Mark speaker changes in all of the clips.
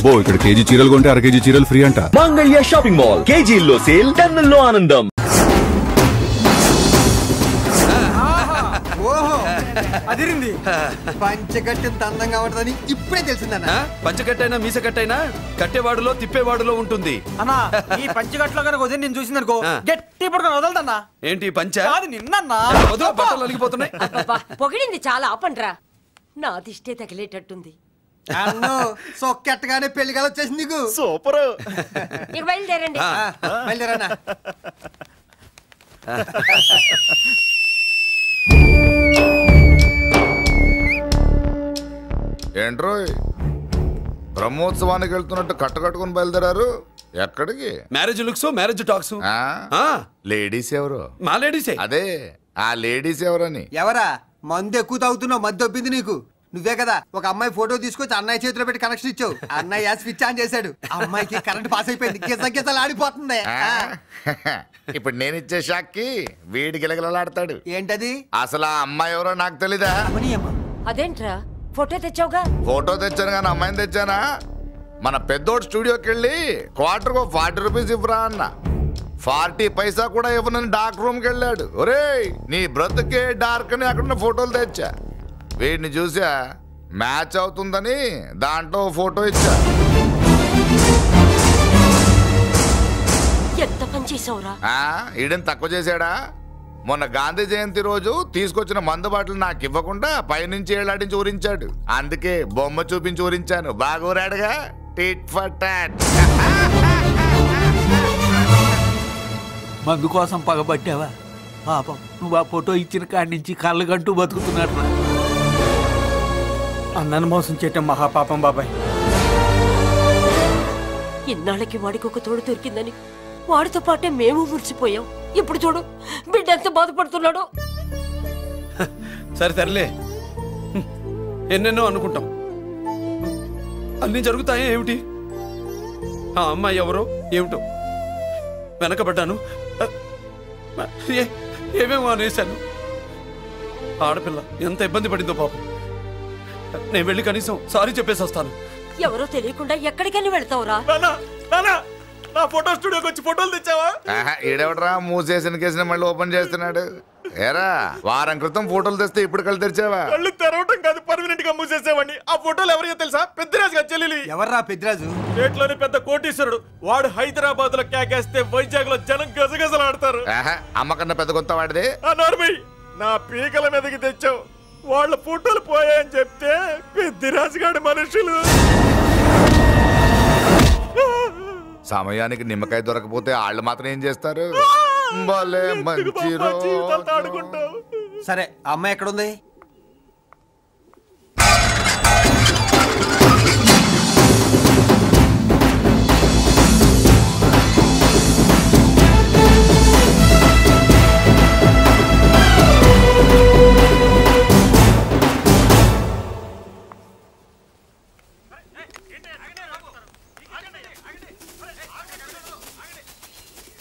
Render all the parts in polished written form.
Speaker 1: అబ్బో ఇక్కడ కేజీ చీరలు కొంటే అర కేజీ చీరలు ఫ్రీ అంట.
Speaker 2: మంగళ్య షాపింగ్ మాల్, కేజీల్లో సేల్, టన్నుల్లో ఆనందం.
Speaker 3: ఓహో అదిరింది. పంచగట్టెంత అందంగా ఉంటుందని ఇప్పుడే తెలిసిందన్న.
Speaker 4: పంచగట్టైనా మీసగట్టైనా కట్టేవాడులో తిప్పేవాడులో ఉంటుంది
Speaker 3: అన్నా. ఈ పంచగట్లో కనుక వదిలి నేను చూసిందనుకో గట్టి పడుకొని వదలదన్నా.
Speaker 4: ఏంటి పంచ?
Speaker 3: అది నిన్నన్నా.
Speaker 4: బట్టలు అలిగిపోతున్నాయి.
Speaker 5: పొగిడింది చాలా ఆపండ్రా, నా దిష్టే తగిలేటట్టుంది.
Speaker 3: అన్ను సొక్కెట్టగానే పెళ్లి కల వచ్చేసింది నీకు.
Speaker 2: సూపర్.
Speaker 5: ఇక బయలుదేరండి.
Speaker 3: బయలుదేరన్నా.
Speaker 6: ఏంట్రోయ్ బ్రహ్మోత్సవానికి వెళ్తున్నట్టు కట్టుకట్టుకుని బయలుదేరారు? ఎక్కడికి?
Speaker 4: Marriage looks, marriage talks.
Speaker 6: Ladies ఎవరు?
Speaker 4: మా లేడీసే.
Speaker 6: అదే ఆ లేడీస్ ఎవరని.
Speaker 3: ఎవరా? మందు ఎక్కువ తాగుతున్నావు, మధ్య ఒప్పింది నీకు. నువ్వే కదా ఒక అమ్మాయి ఫోటో తీసుకొచ్చి అన్నయ్య చేతిలో పెట్టి కనెక్షన్ ఇచ్చావు. అన్నయ్య స్విచ్ ఆన్ చేశాడు, అమ్మాయికి కరెంట్ పాస్ అయిపోయింది, గిజగిజలు ఆడిపోతుంది.
Speaker 6: ఇప్పుడు నేను ఇచ్చే షాక్కి వీడి గిలగిలలాడతాడు.
Speaker 3: ఏంటది?
Speaker 6: అసలు ఆ అమ్మాయి ఎవరో నాకు తెలీదా?
Speaker 5: అదేంట్రా ఫోటో తెచ్చావుగా?
Speaker 6: ఫోటో తెచ్చాను కానీ అమ్మాయిని తెచ్చానా? మన పెద్దోడు స్టూడియోకి వెళ్ళి క్వార్టర్కు 40 రూపీస్ ఇవ్వరా అన్న. 40 పైసా కూడా ఇవ్వనని డార్క్ రూమ్కి వెళ్ళాడు. ఒరేయ్ నీ బ్రతుకే డార్క్ అని అక్కడ ఫోటోలు తెచ్చా. వీడిని చూసా మ్యాచ్ అవుతుందని దాంట్లో ఫోటో ఇచ్చా.
Speaker 5: ఎంత పని చేసావురా?
Speaker 6: ఈడని తక్కువ చేశాడా? మొన్న గాంధీ జయంతి రోజు తీసుకొచ్చిన మందు బాటలు నాకు ఇవ్వకుండా పైనుంచి ఏలాడించి ఊరించాడు. అందుకే బొమ్మ చూపించి ఊరించాను. బాగా ఊరాడుగా. Tit for tat.
Speaker 7: మందు కోసం పగబట్టావా? పాపం నువ్వు ఆ ఫోటో ఇచ్చిన కాడి నుంచి కళ్ళగంటూ బతుకుతున్నాడు.
Speaker 3: అన్నను మోసం చేయటం మహాపాపం బాబాయ్.
Speaker 5: ఇన్నాళ్ళకి వాడికి ఒక తోడు దొరికిందని వాడితో పాటే మేము మురిసిపోయాం. ఇప్పుడు చూడు బిడ్డ ఎంత బాధపడుతున్నాడో.
Speaker 4: సరే తరలే, ఎన్నెన్నో అనుకుంటాం, అన్నీ జరుగుతాయే ఏమిటి? ఆ అమ్మాయి ఎవరో ఏమిటో వెనకబడ్డాను, ఏమేమో అనేశాను. ఆడపిల్ల ఎంత ఇబ్బంది పడిందో పాపం. నేను వెళ్ళి కనీసం సారీ చెప్పేసి వస్తాను.
Speaker 5: ఎవరో తెలియకుండా ఎక్కడికని వెళ్తావురా?
Speaker 4: నా ఫోటో స్టూడియోకి వచ్చి ఫోటోలు తెచ్చావా?
Speaker 6: ఈడెవడరా మూసేసిన కేసుని మళ్ళీ ఓపెన్ చేస్తున్నాడు? ఏరా వారం క్రితం ఫోటోలు తెస్తే ఇప్పుడు కళ్ళు తెరిచావా?
Speaker 2: కళ్ళు తెరవటం కాదు, పర్మనెంట్ గా మూసేసేవాడిని. ఆ ఫోటోలు ఎవరికో తెలుసా? పెద్దరాజు గారి చెల్లెలి.
Speaker 3: ఎవర్రా పెద్దరాజు?
Speaker 2: స్టేట్లోని పెద్ద కోటీశ్వరుడు. వాడు హైదరాబాద్ లో కేకేస్తే వైజాగ్ లో జనం గజగజలాడతారు.
Speaker 6: అమ్మకన్నా పెద్ద కొత్త వాడిదే.
Speaker 2: నా పీకల మీదకి తెచ్చావు. వాళ్ళ ఫోటోలు పోయాయని చెప్తే పెద్దరాజు గారి మనుషులు.
Speaker 6: సమయానికి నిమ్మకాయ దొరకపోతే వాళ్ళు మాత్రం ఏం చేస్తారు? భలే మంచి రోజు.
Speaker 3: సరే అమ్మాయి ఎక్కడుంది?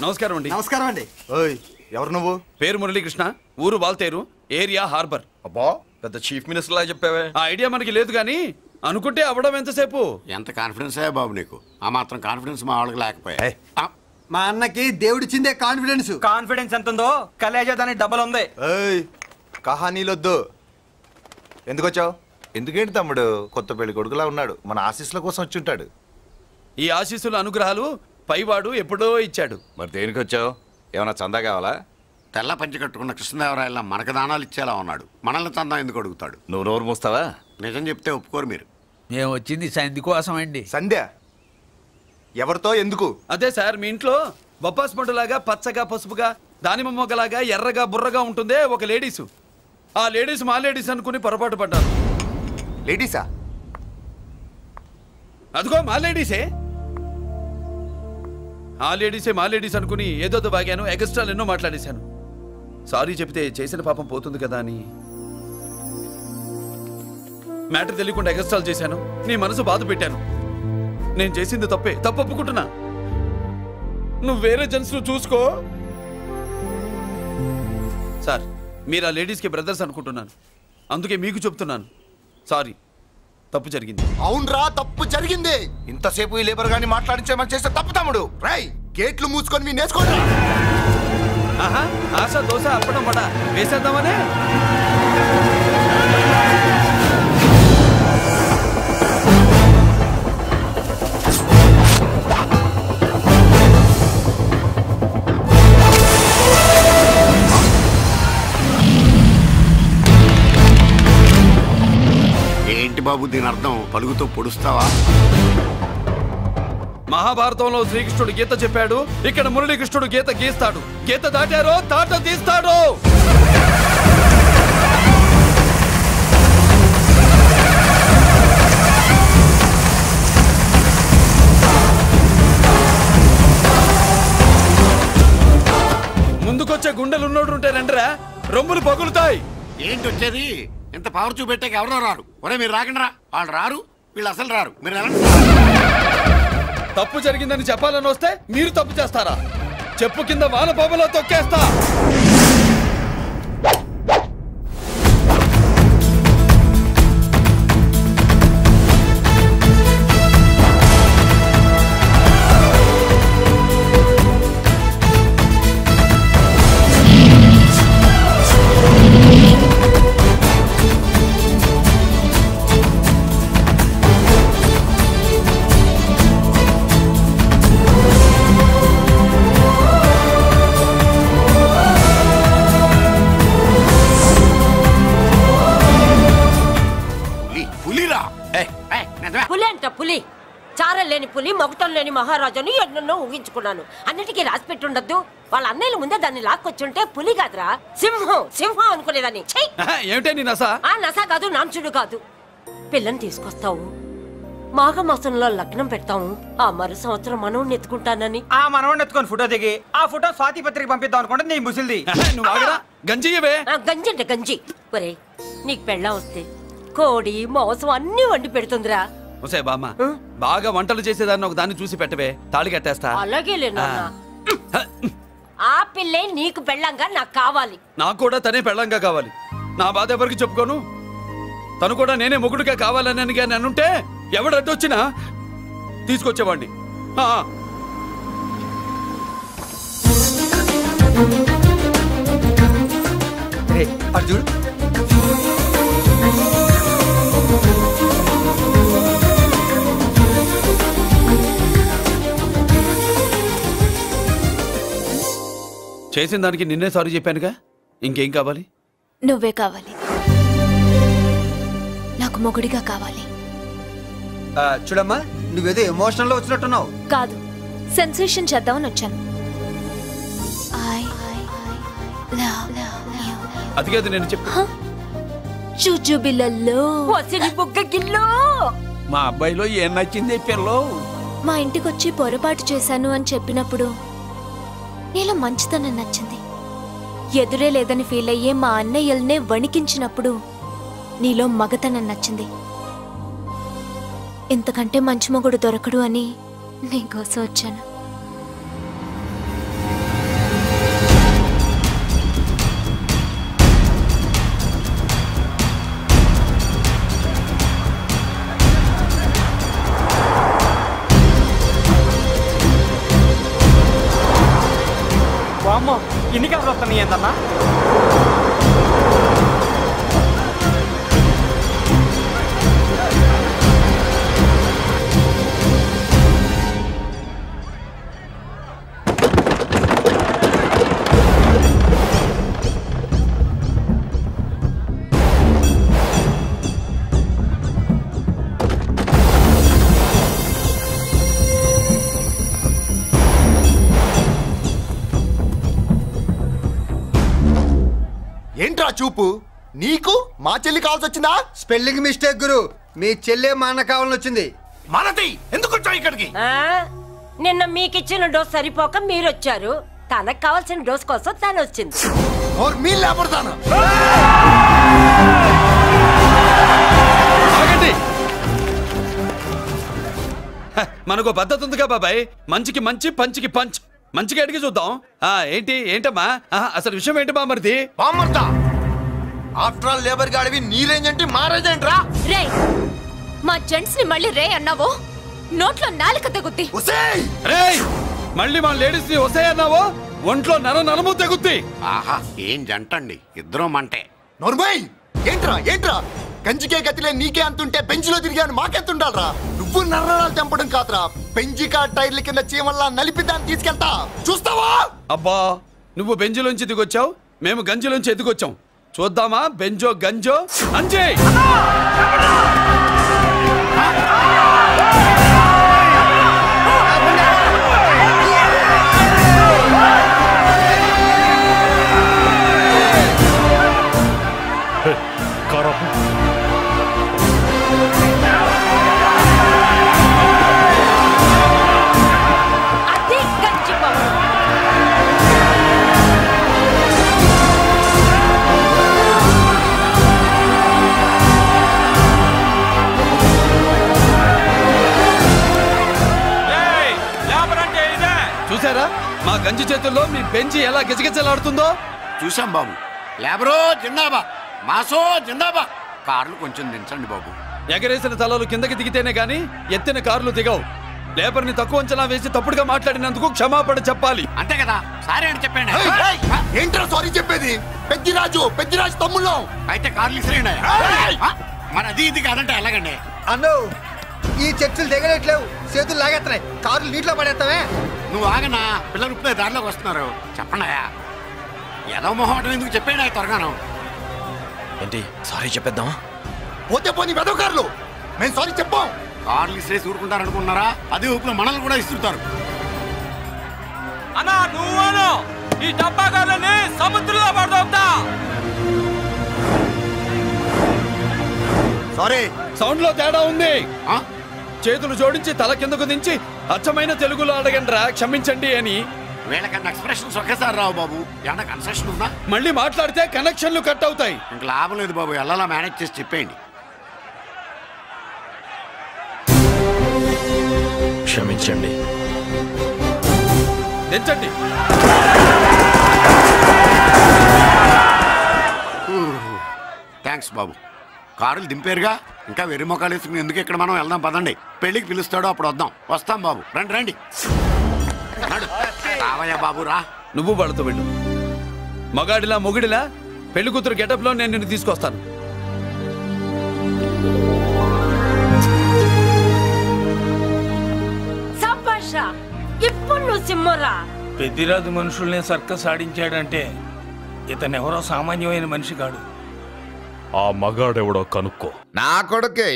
Speaker 4: నమస్కారం అండి.
Speaker 3: నమస్కారం అండి.
Speaker 2: ఓయ్ ఎవరు నువ్వు?
Speaker 4: పేరు మురళీకృష్ణ, ఊరు వాల్తేరు, ఏరియా హార్బర్.
Speaker 2: అబ్బా పెద్ద చీఫ్ మినిస్టర్ లా చెప్పావే.
Speaker 4: ఆ ఐడియా మనకి లేదు కానీ అనుకుంటే అవ్వడం ఎంతసేపు?
Speaker 8: ఎంత కాన్ఫిడెన్స్ అయ్యా బాబు నీకు? ఆ మాత్రం కాన్ఫిడెన్స్ మా వాళ్ళకి లేకపోయా?
Speaker 3: మా అన్నకి దేవుడిచ్చిందే కాన్ఫిడెన్స్.
Speaker 9: కాన్ఫిడెన్స్ ఎంత ఉందో కలేజా దాని డబల్ ఉంది.
Speaker 2: కహానీలొద్దు. ఎందుకు వచ్చావు? ఎందుకేంటి తమ్ముడు కొత్త పెళ్లి కొడుకులా ఉన్నాడు. మన ఆశీస్సుల కోసం వచ్చి ఉంటాడు.
Speaker 4: ఈ ఆశీస్సుల అనుగ్రహాలు పైవాడు ఎప్పుడో ఇచ్చాడు.
Speaker 2: మరి దేనికి వచ్చావు? ఏమన్నా చందా కావాలా?
Speaker 8: తెల్ల పంచి కట్టుకున్న కృష్ణదేవరాయల మనకు దానాలు ఇచ్చేలా ఉన్నాడు. మనల్ని చందా ఎందుకు అడుగుతాడు?
Speaker 2: నువ్వు నోరు మూస్తావా?
Speaker 8: నిజం చెప్తే ఒప్పుకోరు మీరు.
Speaker 7: మేము వచ్చింది సంధి కోసం అండి.
Speaker 2: సంధ్య ఎవరితో ఎందుకు?
Speaker 4: అదే సార్, మీ ఇంట్లో బొప్పాస్ పండులాగా పచ్చగా పసుపుగా దానిమ్మ మొగ్గలాగా ఎర్రగా బుర్రగా ఉంటుందే ఒక లేడీసు. ఆ లేడీస్ మా లేడీస్ అనుకుని పొరపాటు పడ్డాను.
Speaker 2: లేడీసా?
Speaker 4: అదిగో మా లేడీసే. ఆ లేడీసే మా లేడీస్ అనుకుని ఏదో బాగాను, ఎగస్ట్రాలు ఎన్నో మాట్లాడేశాను. సారీ చెప్తే చేసిన పాపం పోతుంది కదా అని మ్యాటర్ తెలియకుండా ఎగస్ట్రాలు చేశాను. నీ మనసు బాధ పెట్టాను. నేను చేసింది తప్పే, తప్పు ఒప్పుకుంటున్నా. నువ్వు వేరే జెంట్స్ చూసుకో. సార్, మీరు ఆ లేడీస్కి బ్రదర్స్ అనుకుంటున్నాను, అందుకే మీకు చెప్తున్నాను. సారీ. తప్పు జరిగింది.
Speaker 2: అవునరా, తప్పు జరిగింది. ఇంతసేపు ఈ లేబర్ గాని మాట్లాడించేమని చేస్తే తప్పు తమ్ముడు. రై గేట్లు మూసుకొని మీ నేర్చుకోండి.
Speaker 4: ఆహా, ఆశ దోశ అప్పడం వడ వేసేద్దామనే.
Speaker 8: ఏంటి బాబు దీని అర్థం? పలుగుతో పొడుస్తావా?
Speaker 4: మహాభారతంలో శ్రీకృష్ణుడు గీత చెప్పాడు, ఇక్కడ మురళీకృష్ణుడు గీత గీస్తాడు. గీత దాటారో తాట తీస్తాడు. ముందుకొచ్చే గుండెలున్నోడు ఉంటే రండిరా, రొమ్ములు పగులుతాయి.
Speaker 8: ఏంటి వచ్చేది? ఇంత పవర్ చూపెట్టాక ఎవరో రారు. ఒరే మీరు రాకండి రా. వాళ్ళు రారు, వీళ్ళు అసలు రారు. మీరు ఎలా?
Speaker 4: తప్పు జరిగిందని చెప్పాలని వస్తే మీరు తప్పు చేస్తారా? చెప్పు కింద వాన బాబులో తొక్కేస్తా.
Speaker 5: పులి అంట పులి, చారం లేని పులి, మొగటం లేని మహారాజాను ఎన్నెన్నో ఊహించుకున్నాను. అన్నిటికీ రాసి పెట్టుండద్దు. వాళ్ళ అన్నయ్యల ముందే దాన్ని లాక్కొచ్చుంటే పులి కాదురా, సింహం సింహం అనుకునేదాన్ని.
Speaker 4: ఏమిటే నీ నస?
Speaker 5: ఆ నస కాదు, నాంచుడు కాదు. పిల్లని తీసుకొస్తావు, మాఘమాసంలో లగ్నం పెడతాము, ఆ మరు సంవత్సరం మనవుని ఎత్తుకుంటానని.
Speaker 9: ఆ మనవడిని ఎత్తుకొని ఫోటో దిగి ఆ ఫోటో స్వాతి పత్రిక పంపిద్దాం అనుకుంటే నీ ముసిల్ది.
Speaker 4: నువ్వు ఆగరా, గంజియవే.
Speaker 5: గంజి అంటే గంజి. ఒరే నీకు పెళ్ళం వస్తే కోడి మాంసం అన్ని వండి పెడుతుందిరా.
Speaker 4: ఒసే బామ్మ, బాగా వంటలు చేసేదాన్ని ఒక దాన్ని చూసి పెట్టవే, తాళి కట్టేస్తా.
Speaker 5: అలాగే లేనా? ఆ పిల్లే నీకు పెళ్ళంగా నాకు కావాలి.
Speaker 4: నాకు కూడా తనే పెళ్ళంగా కావాలి. నా బాధ ఎవరికి చెప్పుకోను. తను కూడా నేనే మొగుడుగా కావాలని కానీ అనుంటే ఎవడు అడ్డొచ్చినా తీసుకొచ్చేవాడిని.
Speaker 3: అర్జున్
Speaker 4: చేసిన దానికి నిన్నే సారీ చెప్పానుగా, ఇంకేం కావాలి?
Speaker 10: నువ్వే కావాలి, నాకు మొగుడిగా కావాలి.
Speaker 3: చూడమ్మా, నువ్వేదో ఎమోషనల్ లో వచ్చినట్టున్నావు.
Speaker 10: కాదు, సెన్సేషన్ చేద్దామని వచ్చాను.
Speaker 4: అది కాదు నేను చెప్పు.
Speaker 10: చుజుబిలల్లో
Speaker 5: బుగ్గ గిల్లో
Speaker 7: మా అబ్బాయిలో ఏం నచ్చింది పిల్లో?
Speaker 10: మా ఇంటికొచ్చి పొరపాటు చేశాను అని చెప్పినప్పుడు నీలో మంచితనం నచ్చింది. ఎదురే లేదని ఫీల్ అయ్యే మా అన్నయ్యల్నే వణికించినప్పుడు నీలో మగతనం నచ్చింది. ఇంతకంటే మంచి మొగుడు దొరకడు అని నీకోసం వచ్చాను.
Speaker 9: వామ్మో, ఇన్ని కథలు వస్తున్నాయి ఏంటన్నా?
Speaker 2: ఏంట్రా చూపు? నీకు మా చెల్లి కావాల్సి వచ్చిందా?
Speaker 3: స్పెల్లింగ్ మిస్టేక్ గురు, మీ చెల్లె మా అన్న కావాలని వచ్చింది.
Speaker 6: మనది ఎందుకు వచ్చావు ఇక్కడికి?
Speaker 5: నిన్న మీకిచ్చిన డోస్ సరిపోక మీరొచ్చారు. తనకు కావాల్సిన డోస్ కోసం తను వచ్చింది.
Speaker 4: మనకు పద్ధతి ఉందిగా బాబాయ్, మంచికి మంచి పంచికి పంచ్. మంచిగా అడిగి చూద్దాం. ఏంటమ్మా అసలు విషయం ఏంటి బామర్ది?
Speaker 2: బామర్దా ఆఫ్టర్ ఆల్ లేబర్ గాడివి నీ రేంజ్ ఏంటి, మా రేంజ్ ఏంట్రా?
Speaker 10: మా జెంట్స్ ని మళ్ళీ రే అన్నావో నోట్లో నాలుక తెగుద్ది.
Speaker 4: రేయ్ మళ్ళీ మా లేడీస్ ని వస్తాయన్నావో ఒంట్లో నరము తెగుద్ది.
Speaker 8: ఆహా ఏం జంటండి, ఇద్దరం మంటే.
Speaker 3: నోర్మై ఏంట్రా ఏంట్రా గంజికే గతిలే నీకే అంతుంటే బెంచ్లో తిరిగాను మాకెంతుండాలరా? నువ్వు నర్రాలు తెంపడం కాదురా, బెంజికా టైర్ల కింద చీమల్లా నలిపి దాన్ని తీసుకెళ్తా చూస్తావా?
Speaker 4: అబ్బా నువ్వు బెంజులోంచి దిగొచ్చావు, మేము గంజిలోంచి ఎదిగొచ్చాం. చూద్దామా బెంజో గంజో అంజే. చూసారా మా గంజి చేతుల్లో మీ బెంచి ఎలా గిజగిజలాడుతుందో?
Speaker 8: చూసాం బాబు. లేబరో జిందాబా, మాసో జిందాబా. కార్లు కొంచెం దించండి బాబు.
Speaker 4: ఎగరేసిన తలలు కిందకి దిగితేనే గాని ఎత్తిన కార్లు దిగవు. లేబర్ ని తక్కువ అంచనా వేసి తప్పుడుగా మాట్లాడినందుకు క్షమాపణ చెప్పాలి.
Speaker 8: అంతే కదా, సారీ అని చెప్పండి.
Speaker 3: ఏంట్రా సారీ చెప్పేది? పెద్దిరాజు తమ్ముళ్ళు
Speaker 8: అయితే కార్లు ఇసిరేయండి. మరి అది ఇది కాదంటే ఎలాగండి?
Speaker 3: అన్నో ఈ చర్చలు దిగలేట్లేవు, చేతులు లాగేస్తున్నాయి, కార్లు నీటిలో పడేస్తావే.
Speaker 8: నువ్వు ఆగనా, పిల్లలు ఇప్పుడే దారిలోకి వస్తున్నారు. చెప్పండియా, ఏదో మొహమాటం ఎందుకు చెప్పండి త్వరగాను.
Speaker 11: ఏంటి సారీ చెప్పేద్దామా?
Speaker 3: పోతే పోనీ వెదవ కార్లు, మేము సారీ చెప్పాం.
Speaker 8: కార్లు ఇసిరేసి ఊరుకుంటారు అనుకున్నారా? అదే ఊపులో మనల్ని కూడా ఇస్తుంటారు.
Speaker 9: అన్నా నువ్వు ఈ డబ్బా కార్లని సముద్రంలో పడతా.
Speaker 3: సారీ
Speaker 4: సౌండ్ లో తేడా ఉంది. చేతులు జోడించి తల కిందకు దించి అచ్చమైన తెలుగులో అడగండి రా క్షమించండి అని.
Speaker 8: వీళ్ళకన్నా ఎక్స్ప్రెషన్స్ ఒకేసారి రావు బాబు. ఏమన్నా కన్సెషన్ ఉందా?
Speaker 4: మళ్ళీ మాట్లాడితే కనెక్షన్లు కట్ అవుతాయి.
Speaker 8: ఇంక లాభం లేదు బాబు, ఎలా మేనేజ్ చేసి చెప్పేయండి.
Speaker 11: క్షమించండి.
Speaker 4: దించండి.
Speaker 8: థ్యాంక్స్ బాబు. కారులు దింపారుగా, ఇంకా వెర్రి మొక్కలు వేసుకుని ఎందుకు ఇక్కడ మనం వెళ్దాం పదండి. పెళ్లికి పిలుస్తాడో అప్పుడు వద్దాం. వస్తాం బాబు, రండి రండి. రావయ్యా బాబు రా.
Speaker 4: నువ్వు వాళ్ళతో వెళ్ళు. మగాడిలా మొగుడిలా పెళ్లి కూతురు గెటప్ లో నేను నిన్ను తీసుకొస్తాను.
Speaker 5: ఇప్పుడు నువ్వు సింహరా.
Speaker 7: పెద్దిరాజు మనుషుల్ని సర్కస్ ఆడించాడంటే ఇతనెవరో సామాన్యమైన మనిషి కాడు.
Speaker 11: ఆ మగాడెవడో కనుక్కో.
Speaker 6: నా కొడుకే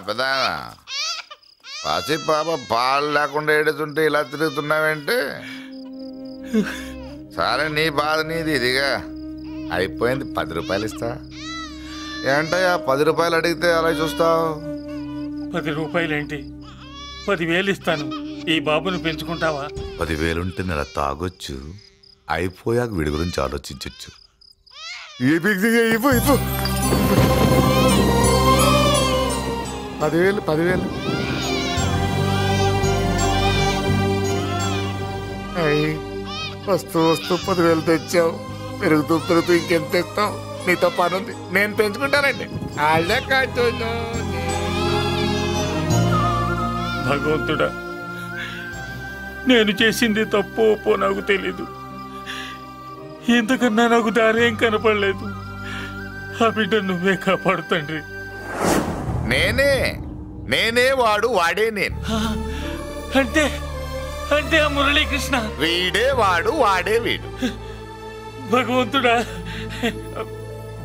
Speaker 6: పెద్ద పసి పాప పాలు లేకుండా ఏడుతుంటే ఇలా తిరుగుతున్నావేంటి? సరే నీ బాధ నీది, ఇదిగా అయిపోయింది. 10 రూపాయలు ఇస్తా. ఏంటయ్యా 10 రూపాయలు అడిగితే అలా చూస్తావు?
Speaker 7: 10 రూపాయలేంటి, 10,000 ఇస్తాను. ఈ బాబుని పెంచుకుంటావా?
Speaker 2: 10,000 ఉంటే నెల తాగొచ్చు, అయిపోయాక వీడి గురించి ఆలోచించచ్చు. 10,000
Speaker 6: వస్తూ 10,000 తెచ్చావు. పెరుగుతూ ఇంకెంత తెస్తావు? నీతో పని ఉంది, నేను పెంచుకుంటానండి.
Speaker 7: భగవంతుడా, నేను చేసింది తప్పు ఒప్పో నాకు తెలీదు. ఇంతకన్నా నాకు దారేం కనపడలేదు. ఆ బిడ్డ నువ్వే కాపాడు తండ్రి.
Speaker 6: నేనే వాడు, వాడే నేను.
Speaker 7: అంటే అంటే ఆ మురళీకృష్ణ
Speaker 6: వీడే వాడు, వాడే వీడు.
Speaker 7: భగవంతుడా,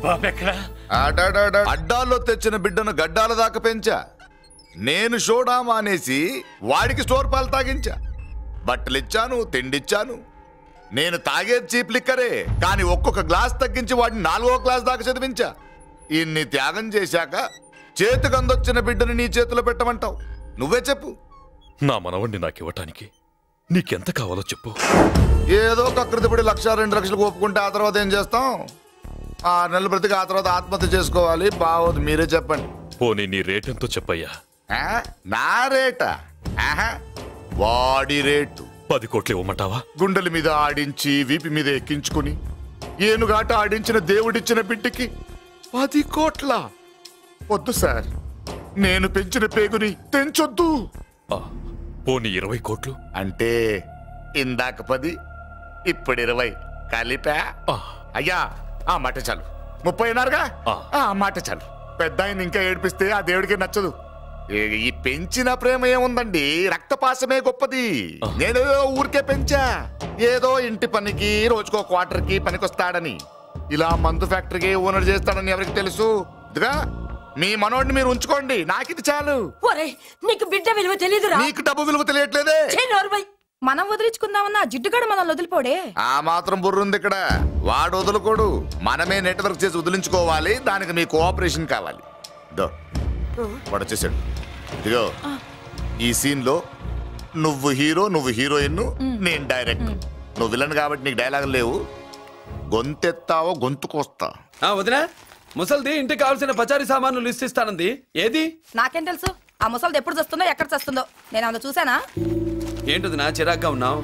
Speaker 7: బాబెక్కడా?
Speaker 2: అడ్డాల్లో తెచ్చిన బిడ్డను గడ్డాల దాకా పెంచా. నేను షోడా మానేసి వాడికి స్టోర్ పాలు తాగించా. బట్టలిచ్చాను, తిండిచ్చాను. నేను తాగేది చీప్ లిక్కరే, కానీ ఒక్కొక్క గ్లాస్ తగ్గించి వాడిని 4వ క్లాస్ దాకా చదివించా. ఇన్ని త్యాగం చేశాక చేతికి అందొచ్చిన బిడ్డను నీ చేతిలో పెట్టమంటావు? నువ్వే చెప్పు.
Speaker 11: నా మనవణ్ణి నాకివ్వటానికి నీకెంత కావాలో చెప్పు.
Speaker 2: ఏదో కకృతిపడి 1,00,000 2 లక్షలకు ఒప్పుకుంటే ఆ తర్వాత ఏం చేస్తాం? 6 నెలలు బ్రతికి ఆ తర్వాత ఆత్మహత్య చేసుకోవాలి. బాగోదు, మీరే చెప్పండి.
Speaker 11: పోనీ నీ రేటెంతో చెప్పయ్యా.
Speaker 2: నా రేటా? వాడి రేటు
Speaker 11: 10 కోట్లు ఇవ్వమంటావా?
Speaker 2: గుండెల మీద ఆడించి వీపి మీద ఎక్కించుకుని ఏనుగాట ఆడించిన దేవుడిచ్చిన బిడ్డకి 10 కోట్ల? వద్దు సార్, నేను పెంచిన పేగుని తెంచొద్దు.
Speaker 11: పోనీ 20 కోట్లు?
Speaker 2: అంటే ఇందాక 10 ఇప్పుడు 20 కలిపా? అయ్యా ఆ మాట చాలు. 30 అన్నారుగా, ఆ మాట చాలు. పెద్ద ఆయన ఇంకా ఏడిపిస్తే ఆ దేవుడికి నచ్చదు. ఈ పెంచిన ప్రేమ ఏముందండి, రక్తపాసమే గొప్పది. నేనేదో ఊరికే పెంచా, ఏదో ఇంటి పనికి రోజుకో క్వార్టర్కి పనికొస్తాడని. ఇలా మందు ఫ్యాక్టరీకి ఓనర్ చేస్తాడని ఎవరికి తెలుసు? ఇదిగా మీ మనోడిని మీరు ఉంచుకోండి, నాకిది చాలు.
Speaker 5: నీకు బిడ్డ విలువ తెలియదురా?
Speaker 2: నీకు డబ్బు విలువ తెలియట్లేదే.
Speaker 12: మనం వదిలించుకుందామన్నా జిడ్డుగాడు మనల్ని వదిలిపోడే.
Speaker 2: ఆ మాత్రం బుర్రుంది ఇక్కడ. వాడు వదులుకోడు, మనమే నెట్వర్క్ చేసి వదిలించుకోవాలి. దానికి మీ కోఆపరేషన్ కావాలి. వాడు వచ్చేసాడు. ఇదిగో ఈ సీన్ లో నువ్వు హీరో, నువ్వు హీరోయిన్, నేను డైరెక్ట్. నువ్వు విలన్ కాబట్టి నీకు డైలాగ్ లేవు. గొంతెత్తావో గొంతుకొస్తా.
Speaker 4: వదినా, ముసల్ది ఇంటికి కావాల్సిన పచారీ సామాన్లు లిస్ట్ ఇస్తానంది. ఏది?
Speaker 12: నాకేం తెలుసు ఆ ముసలిది ఎప్పుడు చస్తుందో ఎక్కడ చస్తుందో. నేను అందులో చూసానా?
Speaker 4: ఏంటిదినా చిరాగ్గా ఉన్నావు?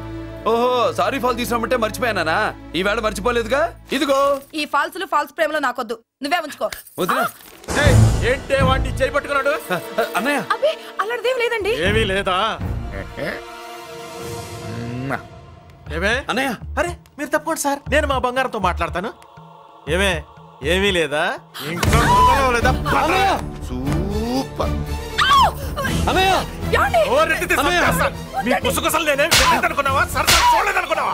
Speaker 4: ఓహో, సారీ ఫాల్ తీసుకురామంటే మర్చిపోయానా? ఈవేళ మర్చిపోలేదుగా. ఇదిగో
Speaker 12: ఈ ఫాల్స్లు ఫాల్స్ ప్రేమలో నాకొద్దు, నువ్వే ఉంచుకో.
Speaker 4: వదినా
Speaker 13: ఏంటే వాడిని చేయి పట్టుకున్నాడు?
Speaker 4: అన్నయ్య
Speaker 12: అబ్బే అలాంటిదేం లేదండి.
Speaker 13: ఏమీ లేదా? ఏమే
Speaker 4: అన్నయ్య?
Speaker 13: అరే మీరు తప్పకుండా సార్, నేను మా బంగారంతో మాట్లాడతాను. ఏమే ఏమీ లేదా? ఇంకా లేదా?
Speaker 2: సూపర్
Speaker 4: అన్నయ్య.
Speaker 13: మీ కుసకుసలు నేనేం అనుకున్నావా? సరదా చూడలేదనుకున్నావా?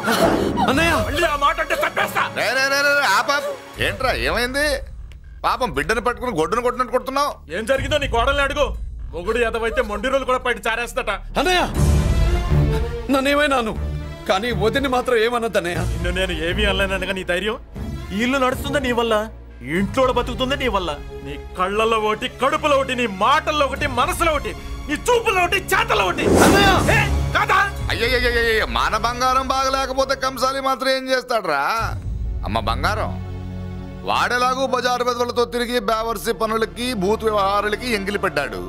Speaker 4: అన్నయ్య
Speaker 13: మళ్ళీ ఆ మాట అంటే తప్పేస్తా.
Speaker 2: ఏంట్రా ఏమైంది? పాపం బిడ్డను పట్టుకుని గొడ్డును కొట్టినట్టు కొడుతున్నావు.
Speaker 13: ఏం జరిగిందో నీ కోడల్ని అడుగు. మొగుడు ఎదవైతే మొండి రోజులు కూడా బయట చారేస్తట.
Speaker 4: అన్నయ్య నన్నేమైనాను, కానీ వదిని మాత్రం ఏమన్నది అన్నయ్య.
Speaker 13: నిన్ను నేను ఏమీ అనలేనగా నీ ధైర్యం. ఈ ఇల్లు నడుస్తుందా నీ వల్ల, ఇంట్లో బతుకుతుంది నీ వల్ల. నీ కళ్ళల్లో ఒకటి, కడుపులో ఒకటి, నీ మాటల్లో ఒకటి, మనసులో ఒకటి, నీ చూపులో ఒకటి, చేతల్లో ఒకటి.
Speaker 2: అయ్యయ్య మన బంగారం బాగలేకపోతే కంసాలి మాత్రం ఏం చేస్తాడ్రా? అమ్మ బంగారం వాడేలాగూ బజారు బెదవులతో తిరిగి బేవర్సి పనులకి భూత వ్యవహారాలకి ఎంగిలి పెట్టాడు.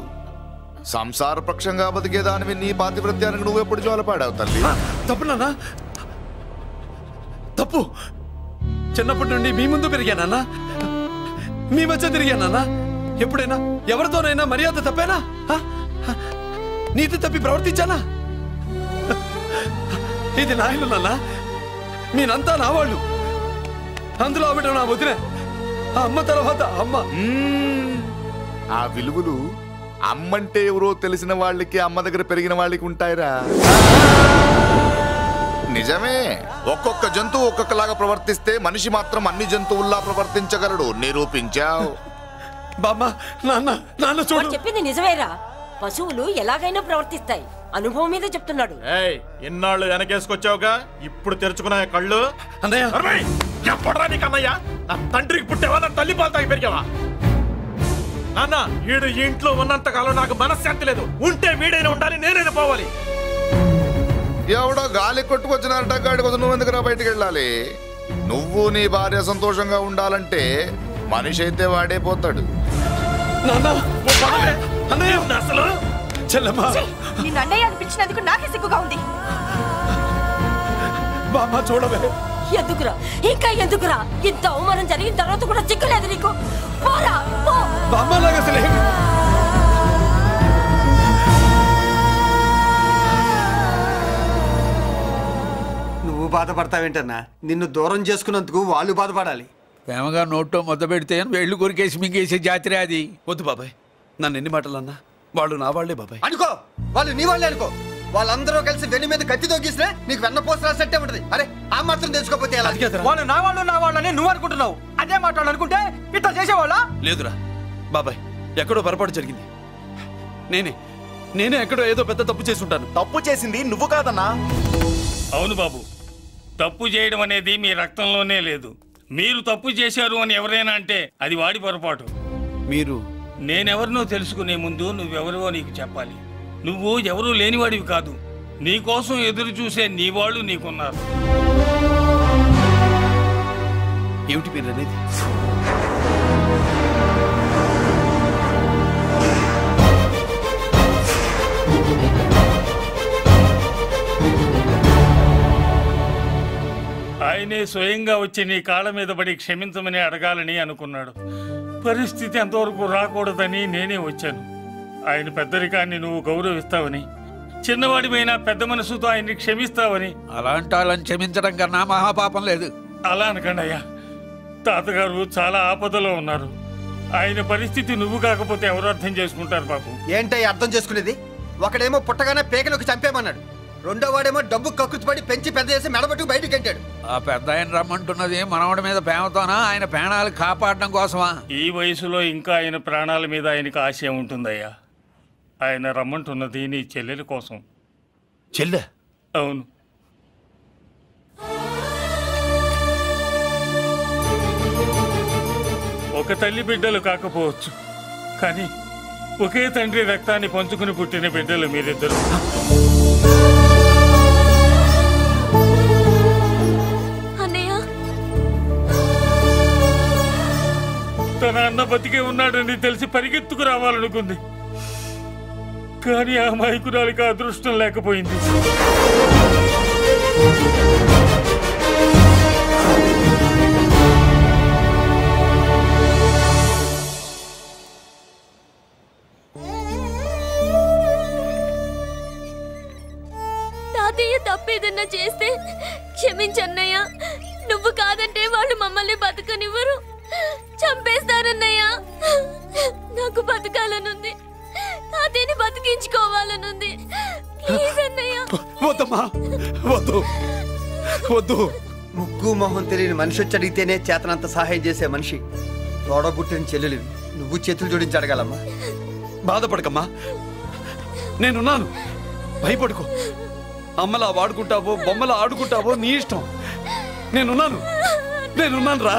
Speaker 2: సంసార పక్షంగా బతికేదానివి నీ పాతివృత్యానికి నువ్వెప్పుడు జోలపాడావు తల్లి?
Speaker 4: తప్పు నాన్న, తప్పు. చిన్నప్పటి నుండి మీ ముందు పెరిగానన్నా, మీ మధ్య తిరిగానన్నా. ఎప్పుడైనా ఎవరితోనైనా మర్యాద తప్పేనా? నీతి తప్పి ప్రవర్తించానా? ఇది నా ఇల్లు నాన్న, మీరంతా నా వాళ్ళు. అందులో ఆవిడ నా వదిలే, ఆ అమ్మ తర్వాత అమ్మ.
Speaker 2: ఆ విలువలు అమ్మంటే ఎవరో తెలిసిన వాళ్ళకి, అమ్మ దగ్గర పెరిగిన వాళ్ళకి ఉంటాయిరా. నిజమే, ఒక్కొక్క జంతువు ఒక్కొక్కలాగా ప్రవర్తిస్తే మనిషి మాత్రం అన్ని జంతువుల్లా ప్రవర్తించగలడు. నిరూపించావు.
Speaker 4: బామ్మ, నాన్న, నాన్న చూడు.
Speaker 5: చెప్పింది నిజమేరా. పశువులు ఎలాగైనా ప్రవర్తిస్తాయి. అనుభవం మీద చెప్తున్నాడు.
Speaker 13: ఇన్నాళ్ళు వెనకేసుకొచ్చావుగా, ఇప్పుడు తెరుచుకున్నా కళ్ళు.
Speaker 4: అన్నయ్య
Speaker 13: ఎప్పుడరా నీకు అన్నయ్య? నా తండ్రికి పుట్టేవా, నా తల్లి పాలు తాగి పెరిగావా? నాన్న, వీడు ఈ ఇంట్లో ఉన్నంత కాలం నాకు మనశ్శాంతి లేదు. ఉంటే వీడైనా ఉండాలి, నేనైనా పోవాలి.
Speaker 2: ఎవడో గాలి కొట్టుకొచ్చినారట, గాడి కోసం నువ్వు ఎందుకురా బయటికి వెళ్ళాలి? నువ్వు నీ భార్య సంతోషంగా ఉండాలంటే మనిషి అయితే వాడే పోతాడు.
Speaker 12: నిన్ను అన్నయ్య అనిపించినందుకు నాకే సిగ్గుగా ఉంది.
Speaker 4: బామ్మ చూడవే.
Speaker 5: ఎందుకురా, ఇంకా ఎందుకురా? ఇంత అవమానం జరిగిన తర్వాత కూడా చిక్కలేదు నీకు? పోరా పో.
Speaker 4: బామ్మలాగా అసలు
Speaker 14: నువ్వు బాధపడతావేంటన్నా? నిన్ను దూరం చేసుకున్నందుకు వాళ్ళు బాధపడాలి.
Speaker 15: ప్రేమగా నోట్లో మొద్ద పెడితే వేళ్ళు కొరికేసి మింగేసే జాతర అది.
Speaker 4: వద్దు బాబాయ్, నన్ను ఎన్ని మాటలు అన్నా వాళ్ళు నా వాళ్లే బాబాయ్.
Speaker 14: అనుకో, వాళ్ళు నీ వాళ్ళే అనుకో. వాళ్ళందరూ కలిసి వెన్ను మీద కత్తి తొగిస్తే నీకు వెన్నపోస రాసట్టే ఉంటది. అరే ఆ మాత్రం తెలుసుకోకపోతే ఎలా?
Speaker 9: వాళ్ళు నా వాళ్ళని నువ్వు అనుకుంటున్నావు. అదే మాట్లాడు అనుకుంటే ఇట్లా చేసేవాళ్ళ?
Speaker 4: లేదురా బాబాయ్, ఎక్కడో పొరపాటు జరిగింది. నేనే ఎక్కడో ఏదో పెద్ద తప్పు చేసి ఉంటాను.
Speaker 16: తప్పు చేసింది నువ్వు కాదన్నా.
Speaker 7: అవును బాబు, తప్పు చేయడం అనేది మీ రక్తంలోనే లేదు. మీరు తప్పు చేశారు అని ఎవరైనా అంటే అది వాడి పొరపాటు.
Speaker 4: మీరు
Speaker 7: నేనెవరినో తెలుసుకునే ముందు నువ్వెవరివో నీకు చెప్పాలి. నువ్వు ఎవరూ లేనివాడివి కాదు. నీకోసం ఎదురు చూసే నీ వాళ్ళు నీకున్నారు.
Speaker 4: ఏమిటి మీరు అనేది?
Speaker 7: ఆయనే స్వయంగా వచ్చి నీ కాళ్ళ మీద పడి క్షమించమని అడగాలని అనుకున్నాడు. పరిస్థితి అంతవరకు రాకూడదని నేనే వచ్చాను. ఆయన పెద్దరికాన్ని నువ్వు గౌరవిస్తావని, చిన్నవాడిపైన పెద్ద మనసుతో ఆయన్ని క్షమిస్తావని.
Speaker 15: అలాంటి వాళ్ళని క్షమించడం కన్నా మహాపాపం లేదు.
Speaker 7: అలా అనకండి అయ్యా. తాతగారు చాలా ఆపదలో ఉన్నారు. ఆయన పరిస్థితి నువ్వు కాకపోతే ఎవరు అర్థం చేసుకుంటారు బాబు?
Speaker 14: ఏంటయ్య అర్థం చేసుకునేది? ఒకడేమో పుట్టగానే పేకలోకి చంపేమన్నాడు, రెండో వాడేమో డబ్బు కక్కుతుపడి పెంచి పెద్ద చేసి మెడబట్టుకు బయటికి గంటాడు.
Speaker 15: ఆ పెద్ద ఆయన రమ్మంటున్నది మనవడి మీద ప్రేమతోనా, ఆయన ప్రాణాలు కాపాడడం కోసమా?
Speaker 7: ఈ వయసులో ఇంకా ఆయన ప్రాణాల మీద ఆయనకు ఆశ ఉంటుందయ్యా. ఆయన రమ్మంటున్నది నీ చెల్లెల కోసం.
Speaker 16: చెల్లె?
Speaker 7: అవును. ఒక తల్లి బిడ్డలు కాకపోవచ్చు, కానీ ఒకే తండ్రి రక్తాన్ని పంచుకుని పుట్టిన బిడ్డలు మీరిద్దరు. తన అన్న బతికే ఉన్నాడని తెలిసి పరిగెత్తుకు రావాలనుకుంది, కానీ ఆ మైకురాలికి అదృష్టం లేకపోయింది.
Speaker 10: తాతయ్య తప్పేదన్నా చేస్తే క్షమించన్నయ్య. నువ్వు కాదంటే వాళ్ళు మమ్మల్ని బతకనివ్వరు, చంపేస్తారన్నయ్య. నాకు బతకాలనుంది, తాతయ్యని బతికించుకోవాలనుంది. ప్లీజ్ అన్నయ్య.
Speaker 4: వద్దమ్మా, వద్దు వద్దు.
Speaker 14: ముగ్గు మొహం తెలియని మనిషి వచ్చి అడిగితేనే చేతనంత సహాయం చేసే మనిషి. తోడబుట్టిన చెల్లెలు నువ్వు చేతులు జోడించి అడగాలమ్మా.
Speaker 4: బాధపడకమ్మా, నేనున్నాను. భయపడుకో. అమ్మలా వాడుకుంటావో బొమ్మలా ఆడుకుంటావో నీ ఇష్టం. నేనున్నాను రా,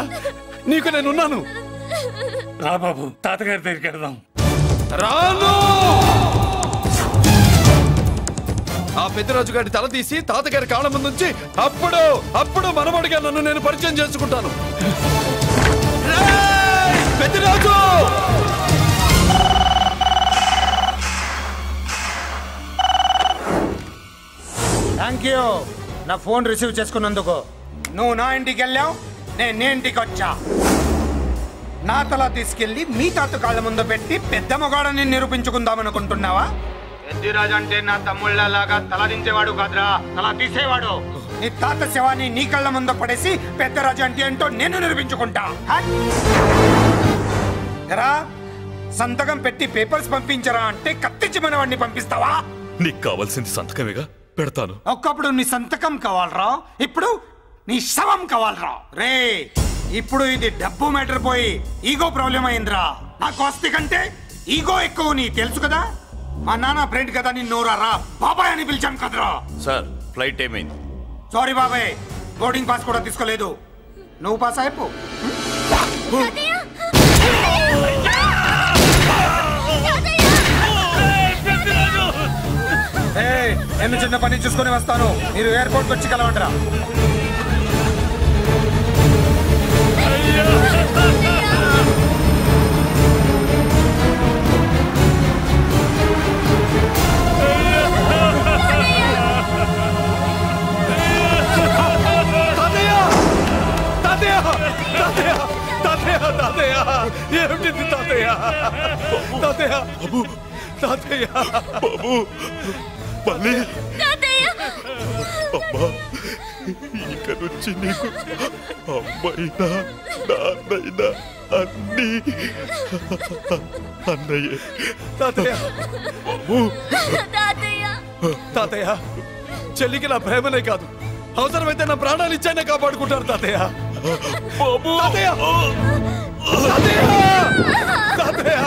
Speaker 4: నీకు నేనున్నాను.
Speaker 7: రా బాబు, తాతగారి దగ్గరికి వెళ్దాం.
Speaker 4: రాను. ఆ పెద్దరాజు గారి తల తీసి తాతగారి కాళ్ళ ముందుంచి అప్పుడు మనమడిగా నన్ను నేను పరిచయం చేసుకుంటాను. పెద్దరాజు!
Speaker 17: థ్యాంక్ యూ నా ఫోన్ రిసీవ్ చేసుకున్నందుకు. నువ్వు నా ఇంటికి వెళ్ళావు, నేను నీ ఇంటికి వచ్చా. నా తల తీసుకెళ్లి మీ తాత కాళ్ళ ముందు పెట్టి పెద్ద మొగాడని నిరూపించుకుందామనుకుంటున్నావా? పెద్దిరాజు అంటే నా తమ్ముళ్ళలాగా తల దించేవాడు కాదురా, తల తీసేవాడు. నీ తాత శవాన్ని నీ కళ్ళ ముందు పడేసి పెద్దరాజు అంటే ఏంటో నేను నిరూపించుకుంటా. ఎరా, సంతకం పెట్టి పేపర్స్ పంపించరా అంటే కత్తించి మనవాడిని పంపిస్తావా?
Speaker 11: నీకు కావాల్సింది సంతకమేగా, పెడతాను.
Speaker 17: ఒక్కప్పుడు నీ సంతకం కావాలరా, ఇప్పుడు నీ శవం కావాలరా. రే, ఇప్పుడు ఇది డబ్బు మ్యాటర్ పోయి ఈగో ప్రాబ్లం అయిందిరా. నాకు ఆస్తి కంటే ఈగో ఎక్కువ, నీ తెలుసు కదా. మా నాన్న ఫ్రెండ్ కదా, నిన్ను నోరారా బాబాయ్ అని పిలిచాను కదరా.
Speaker 2: సార్, ఫ్లైట్ ఏమైంది?
Speaker 17: సారీ బాబాయ్, బోర్డింగ్ పాస్ కూడా తీసుకోలేదు. నువ్వు పాస్ అయిపో. నేను చిన్న పని చూసుకొని వస్తాను, మీరు ఎయిర్పోర్ట్కి వచ్చి కలవండిరా.
Speaker 4: ఏమిటి తాతయ్య? తాతయ్య బాబు, తాతయ్య బాబు, మళ్ళీ
Speaker 11: అమ్మా, ఇక నుంచి నీకు అమ్మైనా నాన్నైనా అన్నీ అన్నయ్యే.
Speaker 4: తాతయ్య బాబు, తాతయ్య చెల్లికి నా ప్రేమనే కాదు, అవసరమైతే నా ప్రాణాలు ఇచ్చానే కాపాడుకుంటారు తాతయ్య. బాబు, తాతయ్య తాతయ్య తాతయ్య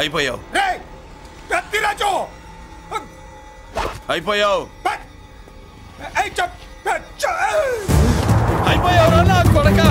Speaker 16: అయిపోయావు
Speaker 17: పెద్దిరాజు
Speaker 16: అయిపోయావు
Speaker 4: అయిపోయావురా నా కొడక.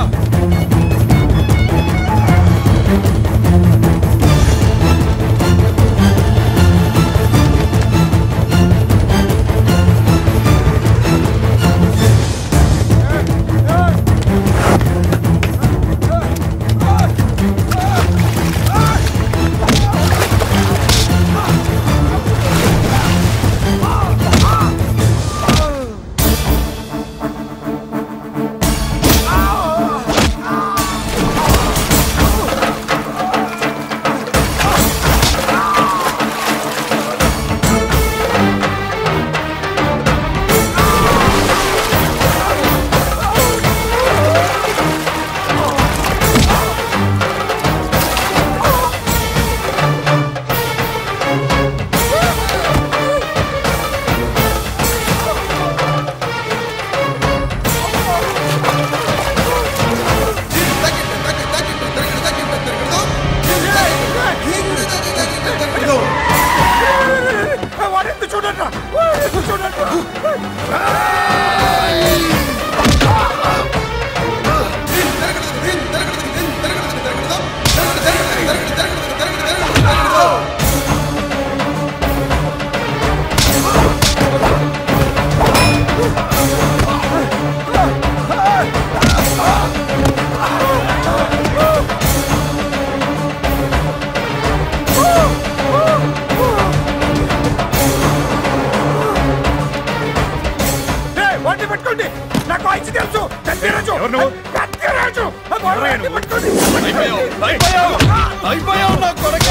Speaker 4: అయిపోయావు నా కొడక.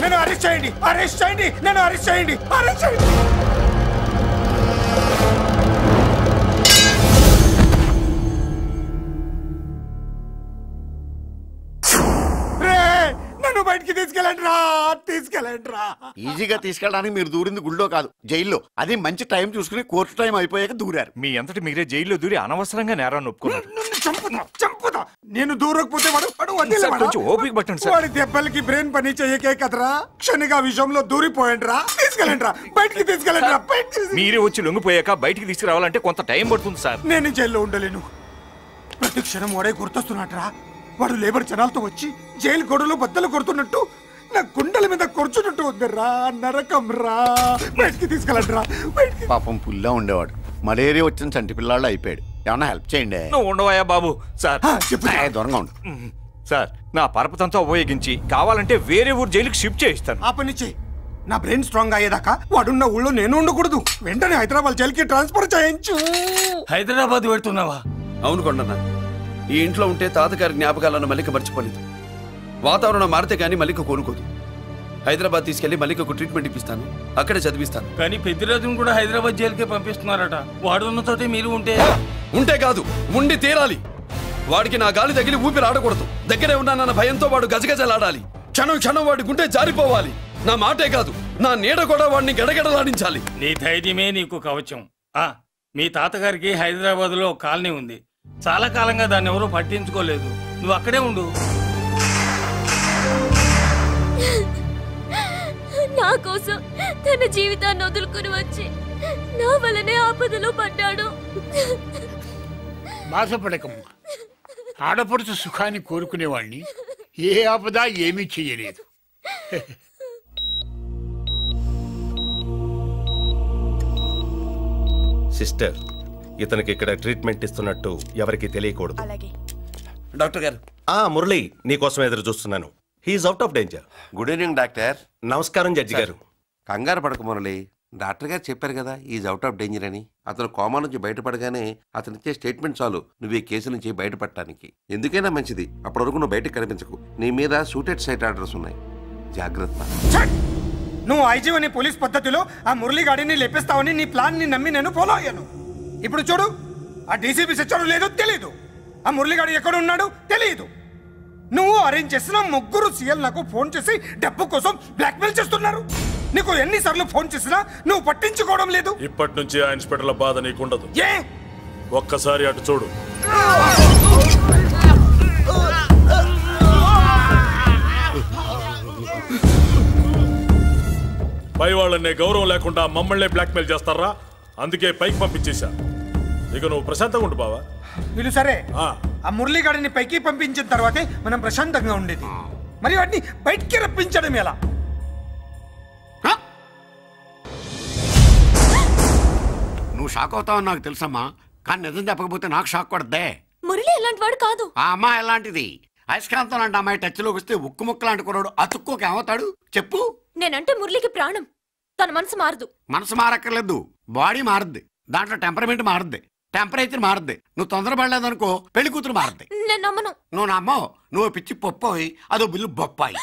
Speaker 17: నన్ను అరెస్ట్ చేయండి, అరెస్ట్ చేయండి, నన్ను అరెస్ట్ చేయండి, అరెస్ట్ చేయండి. నన్ను బయటికి తీసుకెళ్ళండి రా, తీసుకెళ్ళండి రా.
Speaker 8: ఈజీగా తీసుకెళ్ళడానికి మీరు దూరింది గుళ్ళో కాదు, జైల్లో. అది మంచి టైం చూసుకుని కోర్టు టైం అయిపోయాక దూరారు.
Speaker 13: మీ అంతటి మీరే జైల్లో దూరి అనవసరంగా నేరాన్ని ఒప్పుకున్నారు.
Speaker 17: చంపుతా. నేను దూరకపోతే వాడు
Speaker 13: ఓపిక పట్టండి సార్.
Speaker 17: వాడి దెబ్బలకి బ్రెయిన్ పని చెయ్యకే కదరా, క్షణిగా విషయంలో దూరిపోయండి రా. తీసుకెళ్ళండి రా, బయటికి తీసుకెళ్ళండి రా.
Speaker 13: మీరే వచ్చి లొంగిపోయాక బయటికి తీసుకురావాలంటే కొంత టైం పడుతుంది సార్.
Speaker 17: నేను జైల్లో ఉండలేను. ప్రతి క్షణం వాడే గుర్తొస్తున్నట్రా. వాడు లేబర్ జనాలతో వచ్చి జైలు గొడవలో బద్దలు కొడుతున్నట్టు నా గుండెల మీద కొడుచున్నట్టు ఉందిరా. నరకం రా. బయటికి తీసుకెళ్ళండి రా.
Speaker 8: పాపం పుల్లా ఉండేవాడు, మలేరియా వచ్చిన చంటి పిల్లాళ్ళు అయిపోయాడు. ఏమన్నా హెల్ప్ చేయండి.
Speaker 13: నువ్వు ఉండవయ్యా బాబు. సార్
Speaker 8: దూరంగా ఉండు
Speaker 13: సార్. నా పరపతంతో ఉపయోగించి కావాలంటే వేరే ఊరు జైలుకి షిఫ్ట్ చేయిస్తాను.
Speaker 17: ఆ పని చెయ్యి. నా బ్రెయిన్ స్ట్రాంగ్ అయ్యేదాకా వాడున్న ఊళ్ళో నేను ఉండకూడదు. వెంటనే హైదరాబాద్ జైలుకి ట్రాన్స్ఫర్ చేయించు.
Speaker 7: హైదరాబాద్ పెడుతున్నావా?
Speaker 16: అవును కొండన్న, ఈ ఇంట్లో ఉంటే తాతగారి జ్ఞాపకాలను మల్లిక మర్చిపోలేదు. వాతావరణం మారితే గానీ మల్లిక కోరుకోదు. హైదరాబాద్ తీసుకెళ్లి మల్లికకు ట్రీట్మెంట్ ఇప్పిస్తాను, అక్కడే చదివిస్తాను.
Speaker 7: కానీ పెద్దిరాజును కూడా హైదరాబాద్ జైలుకే పంపిస్తున్నారట. వాడున్న తోటే మీరు
Speaker 16: ఉంటే కాదు, ఉండి తీరాలి. వాడికి నా గాలి తగిలి ఊపిరి ఆడకూడదు. దగ్గరే ఉన్నానన్న భయంతో వాడు గజగజలాడాలి. క్షణం క్షణం వాడి గుండె జారిపోవాలి. నా మాటే కాదు, నా నీడ కూడా వాడిని గడగడలాడించాలి.
Speaker 7: నీ ధైర్యమే నీకు కవచం. మీ తాతగారికి హైదరాబాద్ లో కాలనీ ఉంది. చాలా కాలంగా దాన్ని ఎవరూ పట్టించుకోలేదు. నువ్వు అక్కడే ఉండు.
Speaker 10: నా కోసం తన జీవితాన్ని వదులుకుని వచ్చి నా వల్లనే ఆపదలో పడ్డాడు.
Speaker 18: బాధపడకమ్మా, ఆడపడుచు సుఖాన్ని కోరుకునేవాణ్ణి ఏ ఆపద ఏమీ చెయ్యలేదు.
Speaker 19: సిస్టర్, ఇతనికి ఇక్కడ ట్రీట్మెంట్ ఇస్తున్నట్టు ఎవరికి తెలియకూడదు. డాక్టర్ గారు. మురళి, నీకోసం ఎదురు చూస్తున్నాను. He's out of danger.
Speaker 20: Good evening doctor.
Speaker 19: నమస్కారం జడ్జి గారు.
Speaker 20: కంగారు పడక మురళి, డాక్టర్ గారు చెప్పారు కదా ఈజ్ అవుట్ ఆఫ్ డేంజర్ అని. అతను కోమా నుంచి బయటపడగానే అతను ఇచ్చే స్టేట్మెంట్ చాలు నువ్వు ఈ కేసు నుంచి బయటపడటానికి. ఎందుకైనా మంచిది, అప్పటి వరకు నువ్వు బయటకు కనిపించకు. నీ మీద షూటెడ్ సైట్ ఆర్డర్స్ ఉన్నాయి, జాగ్రత్త.
Speaker 17: నువ్వు ఐజీవని పోలీస్ పద్ధతిలో ఆ మురళి గాడిని లేపేస్తావని నీ ప్లాన్ ని నమ్మి నేను ఫాలో అయ్యాను. ఇప్పుడు చూడు, ఆ డీసీపీ సచ్చాడు లేదో తెలియదు, ఆ మురళిగాడు ఎక్కడ ఉన్నాడు తెలియదు. నువ్వు అరేంజ్ చేసిన ముగ్గురు సీఎల్ నాకు ఫోన్ చేసి డబ్బు కోసం బ్లాక్మెయిల్ చేస్తున్నారు. నీకు ఎన్నిసార్లు ఫోన్ చేసినా నువ్వు పట్టించుకోవడం లేదు.
Speaker 11: ఇప్పటి నుంచి ఆ ఇన్స్పెక్టర్ల బాధ నీకుండదు.
Speaker 17: ఏ
Speaker 11: ఒక్కసారి అటు చూడు. పై వాళ్ళనే గౌరవం లేకుండా మమ్మల్ని బ్లాక్మెయిల్ చేస్తారా? అందుకే పైకి పంపించేశా. ఇక నువ్వు ప్రశాంతంగా ఉండు బావా.
Speaker 17: వీళ్ళు సరే, ఆ మురళిగాడిని పైకి పంపించిన తర్వాతే మనం ప్రశాంతంగా ఉండేది. మరి వాటిని బయటికి రప్పించడం ఎలా?
Speaker 8: నువ్వు షాక్ అవుతావని నాకు తెలుసమ్మా, కానీ నిజం చెప్పకపోతే నాకు షాక్ కొడద్దే.
Speaker 10: మురళి ఎలాంటి వాడు కాదు.
Speaker 8: ఆ అమ్మాయి ఎలాంటిది? అయస్కాంతం లాంటి అమ్మాయి టచ్లోకి వస్తే ఉక్కు ముక్క లాంటి కుర్రాడు అతుక్కోక ఏమవుతాడు చెప్పు?
Speaker 10: నేనంటే మురళికి ప్రాణం. తన మనసు మారదు.
Speaker 8: మనసు మారక్కర్లేదు, బాడీ మారుద్ది. దాంట్లో టెంపరమెంట్ మారుద్ది, టెంపరేచర్ మారుద్ది. నువ్వు తొందరపడలేదనుకో పెళ్లి కూతురు మారుద్ది.
Speaker 10: నేను నమ్మను.
Speaker 8: నువ్వు నమ్మవు, నువ్వు పిచ్చి పొప్పోయి అదో బిల్లు బొప్పాయి.